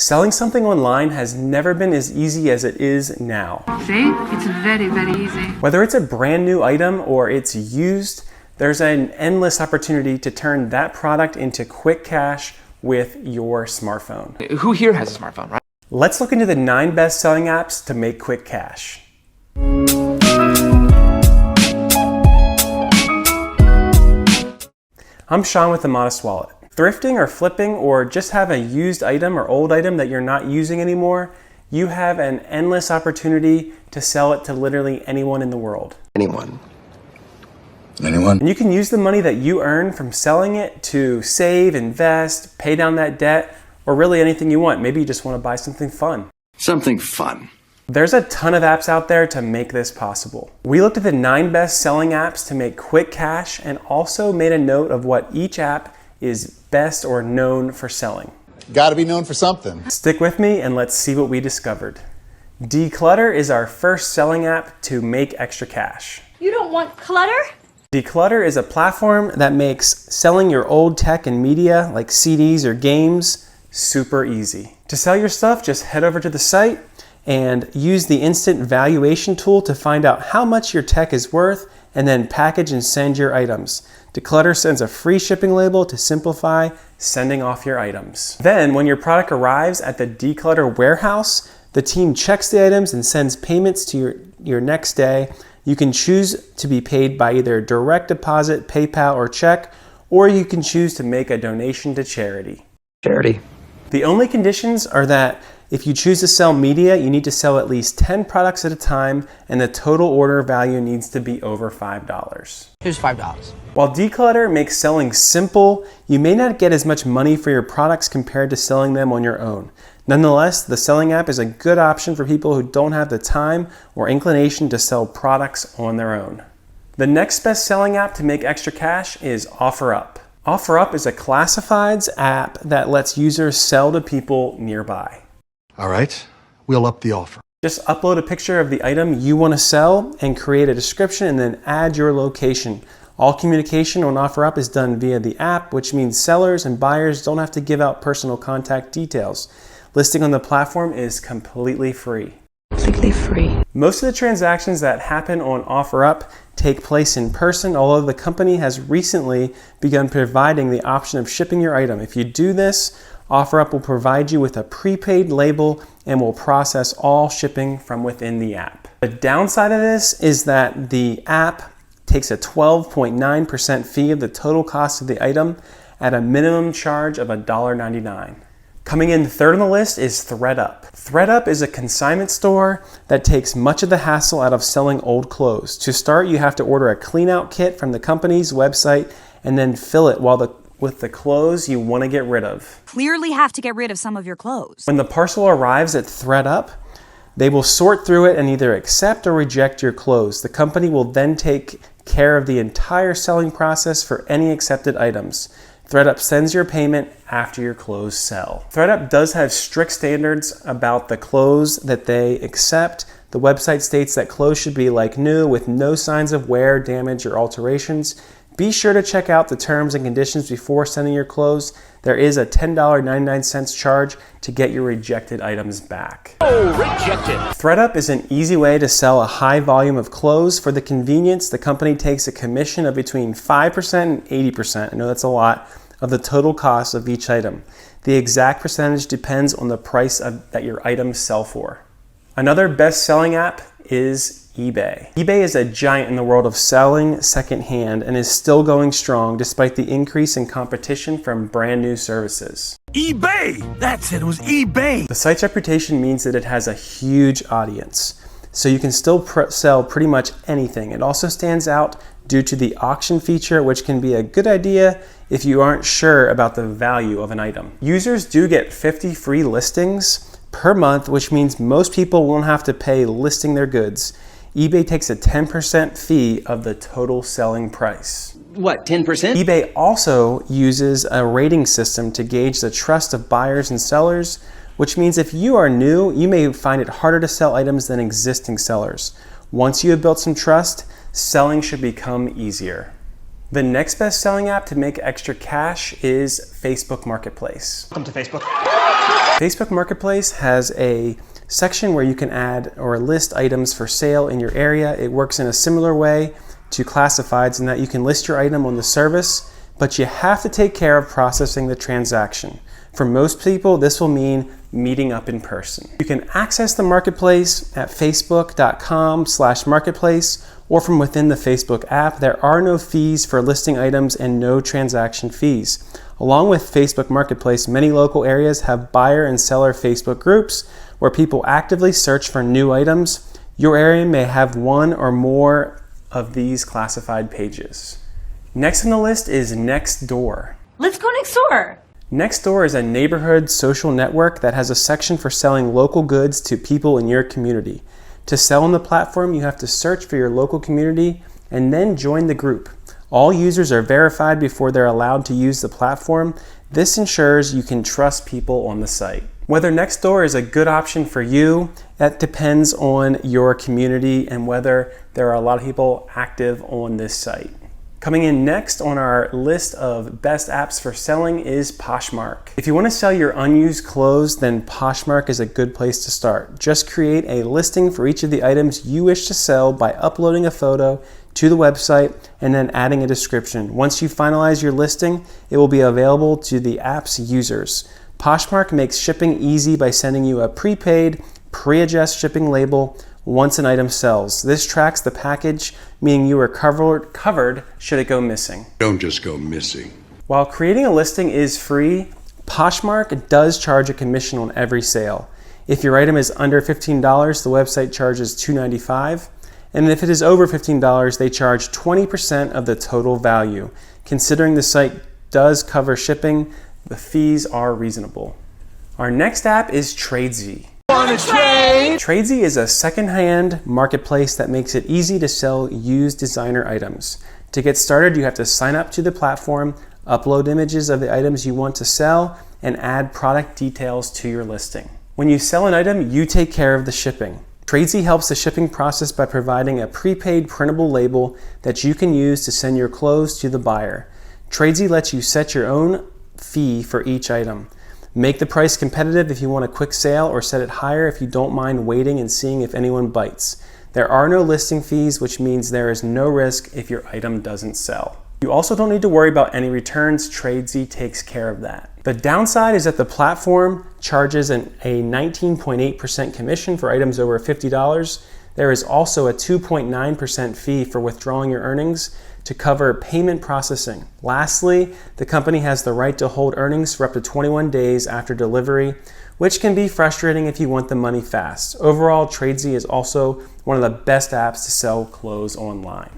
Selling something online has never been as easy as it is now. See? It's very, very easy. Whether it's a brand new item or it's used, there's an endless opportunity to turn that product into quick cash with your smartphone. Who here has a smartphone, right? Let's look into the 9 best-selling apps to make quick cash. I'm Sean with The Modest Wallet. Thrifting or flipping, or just have a used item or old item that you're not using anymore, you have an endless opportunity to sell it to literally anyone in the world. Anyone. And you can use the money that you earn from selling it to save, invest, pay down that debt, or really anything you want. Maybe you just want to buy something fun. Something fun. There's a ton of apps out there to make this possible. We looked at the 9 best-selling apps to make quick cash and also made a note of what each app is best or known for selling. Gotta be known for something. Stick with me and let's see what we discovered. Decluttr is our first selling app to make extra cash. You don't want clutter? Decluttr is a platform that makes selling your old tech and media like CDs or games super easy. To sell your stuff, just head over to the site and use the instant valuation tool to find out how much your tech is worth and then package and send your items. Decluttr sends a free shipping label to simplify sending off your items. Then when your product arrives at the Decluttr warehouse, the team checks the items and sends payments to your next day. You can choose to be paid by either direct deposit, PayPal, or check, or you can choose to make a donation to charity. The only conditions are that if you choose to sell media, you need to sell at least 10 products at a time, and the total order value needs to be over $5. Here's $5. While Decluttr makes selling simple, you may not get as much money for your products compared to selling them on your own. Nonetheless, the selling app is a good option for people who don't have the time or inclination to sell products on their own. The next best selling app to make extra cash is OfferUp. OfferUp is a classifieds app that lets users sell to people nearby. All right, we'll up the offer. Just upload a picture of the item you want to sell and create a description and then add your location. All communication on OfferUp is done via the app, which means sellers and buyers don't have to give out personal contact details. Listing on the platform is completely free. Most of the transactions that happen on OfferUp take place in person, although the company has recently begun providing the option of shipping your item. If you do this, OfferUp will provide you with a prepaid label and will process all shipping from within the app. The downside of this is that the app takes a 12.9% fee of the total cost of the item at a minimum charge of $1.99. Coming in third on the list is thredUp. thredUp is a consignment store that takes much of the hassle out of selling old clothes. To start, you have to order a clean-out kit from the company's website and then fill it with the clothes you want to get rid of. Clearly have to get rid of some of your clothes. When the parcel arrives at thredUp, they will sort through it and either accept or reject your clothes. The company will then take care of the entire selling process for any accepted items. thredUp sends your payment after your clothes sell. thredUp does have strict standards about the clothes that they accept. The website states that clothes should be like new with no signs of wear, damage, or alterations. Be sure to check out the terms and conditions before sending your clothes. There is a $10.99 charge to get your rejected items back. Oh, rejected. thredUp is an easy way to sell a high volume of clothes. For the convenience, the company takes a commission of between 5% and 80%. I know that's a lot, of the total cost of each item. The exact percentage depends on the price that your items sell for. Another best-selling app is eBay. eBay is a giant in the world of selling secondhand and is still going strong despite the increase in competition from brand new services. eBay! That's it, it was eBay! The site's reputation means that it has a huge audience, so you can still sell pretty much anything. It also stands out due to the auction feature, which can be a good idea if you aren't sure about the value of an item. Users do get 50 free listings per month, which means most people won't have to pay listing their goods. eBay takes a 10% fee of the total selling price. What, 10%? eBay also uses a rating system to gauge the trust of buyers and sellers, which means if you are new, you may find it harder to sell items than existing sellers. Once you have built some trust, selling should become easier. The next best selling app to make extra cash is Facebook Marketplace. Welcome to Facebook. Facebook Marketplace has a section where you can add or list items for sale in your area. It works in a similar way to classifieds in that you can list your item on the service, but you have to take care of processing the transaction. For most people, this will mean meeting up in person. You can access the marketplace at facebook.com/marketplace or from within the Facebook app. There are no fees for listing items and no transaction fees. Along with Facebook Marketplace, many local areas have buyer and seller Facebook groups where people actively search for new items. Your area may have one or more of these classified pages. Next on the list is Nextdoor. Let's go next door. Nextdoor is a neighborhood social network that has a section for selling local goods to people in your community. To sell on the platform, you have to search for your local community and then join the group. All users are verified before they're allowed to use the platform. This ensures you can trust people on the site. Whether Nextdoor is a good option for you, that depends on your community and whether there are a lot of people active on this site. Coming in next on our list of best apps for selling is Poshmark. If you want to sell your unused clothes, then Poshmark is a good place to start. Just create a listing for each of the items you wish to sell by uploading a photo to the website and then adding a description. Once you finalize your listing, it will be available to the app's users. Poshmark makes shipping easy by sending you a prepaid, pre-adjust shipping label once an item sells. This tracks the package, meaning you are covered should it go missing. Don't just go missing. While creating a listing is free, Poshmark does charge a commission on every sale. If your item is under $15, the website charges $2.95, and if it is over $15, they charge 20% of the total value. Considering the site does cover shipping, the fees are reasonable. Our next app is Tradesy. Tradesy is a second-hand marketplace that makes it easy to sell used designer items. To get started, you have to sign up to the platform, upload images of the items you want to sell, and add product details to your listing. When you sell an item, you take care of the shipping. Tradesy helps the shipping process by providing a prepaid printable label that you can use to send your clothes to the buyer. Tradesy lets you set your own fee for each item. Make the price competitive if you want a quick sale, or set it higher if you don't mind waiting and seeing if anyone bites. There are no listing fees, which means there is no risk if your item doesn't sell. You also don't need to worry about any returns. Tradesy takes care of that. The downside is that the platform charges a 19.8% commission for items over $50. There is also a 2.9% fee for withdrawing your earnings to cover payment processing. Lastly, the company has the right to hold earnings for up to 21 days after delivery, which can be frustrating if you want the money fast. Overall, Tradesy is also one of the best apps to sell clothes online.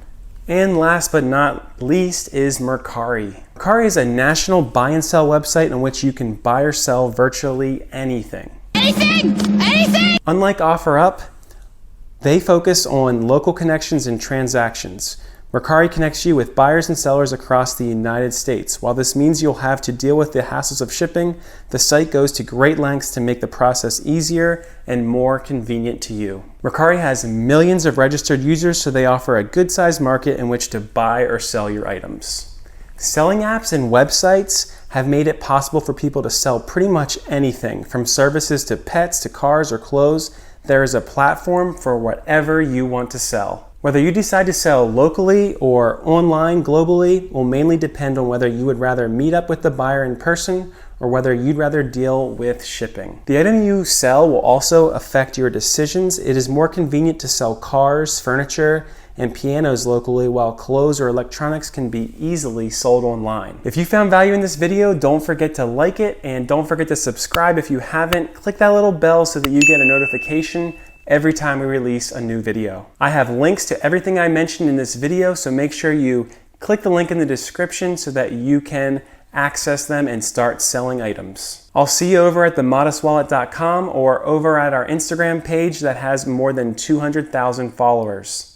And last but not least is Mercari. Mercari is a national buy and sell website on which you can buy or sell virtually anything. Anything! Unlike OfferUp, they focus on local connections and transactions. Mercari connects you with buyers and sellers across the United States. While this means you'll have to deal with the hassles of shipping, the site goes to great lengths to make the process easier and more convenient to you. Mercari has millions of registered users, so they offer a good-sized market in which to buy or sell your items. Selling apps and websites have made it possible for people to sell pretty much anything, from services to pets to cars or clothes. There is a platform for whatever you want to sell. Whether you decide to sell locally or online globally will mainly depend on whether you would rather meet up with the buyer in person or whether you'd rather deal with shipping. The item you sell will also affect your decisions. It is more convenient to sell cars, furniture, and pianos locally, while clothes or electronics can be easily sold online. If you found value in this video, don't forget to like it, and don't forget to subscribe if you haven't. Click that little bell so that you get a notification every time we release a new video. I have links to everything I mentioned in this video, so make sure you click the link in the description so that you can access them and start selling items. I'll see you over at themodestwallet.com or over at our Instagram page that has more than 200,000 followers.